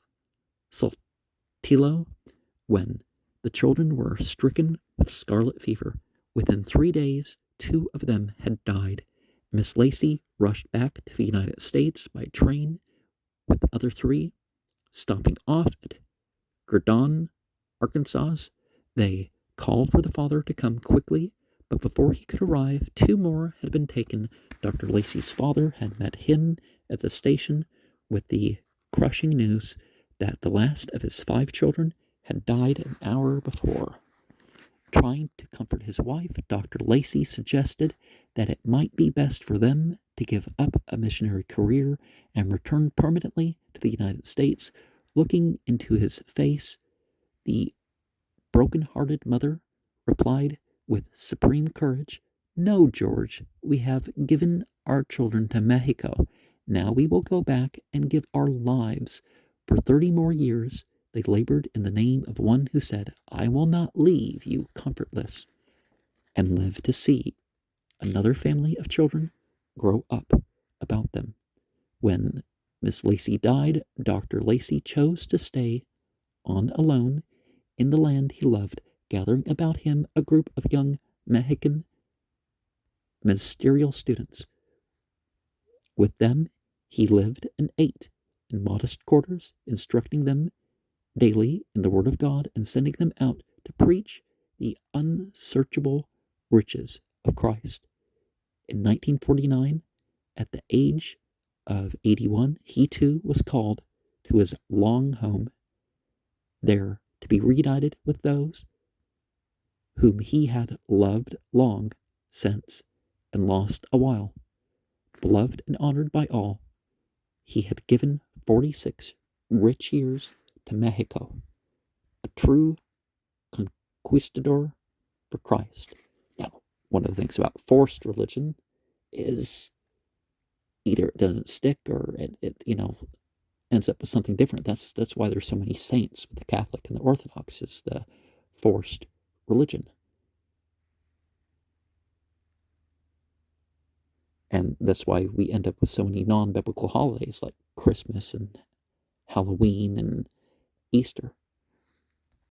Saltillo when the children were stricken with scarlet fever. Within 3 days, 2 of them had died. Miss Lacey rushed back to the United States by train with the other 3, stopping off at Gurdon, Arkansas. They called for the father to come quickly, but before he could arrive, 2 more had been taken. Dr. Lacey's father had met him at the station with the crushing news that the last of his 5 children had died an hour before. Trying to comfort his wife, Dr. Lacey suggested that it might be best for them to give up a missionary career and return permanently to the United States. Looking into his face, the broken-hearted mother replied with supreme courage, "No, George, we have given our children to Mexico. Now we will go back and give our lives." For 30 more years, they labored in the name of one who said, "I will not leave you comfortless," and lived to see another family of children grow up about them. When Miss Lacey died, Dr. Lacey chose to stay on alone in the land he loved, gathering about him a group of young Mexican ministerial students. With them, he lived and ate in modest quarters, instructing them daily in the Word of God and sending them out to preach the unsearchable riches of Christ. In 1949, at the age of 81, he too was called to his long home, there to be reunited with those whom he had loved long since and lost a while. Beloved and honored by all, he had given 46 rich years to Mexico, a true conquistador for Christ. Now, one of the things about forced religion is either it doesn't stick or it ends up with something different. That's why there's so many saints with the Catholic and the Orthodox, is the forced religion. And that's why we end up with so many non-biblical holidays like Christmas and Halloween and Easter.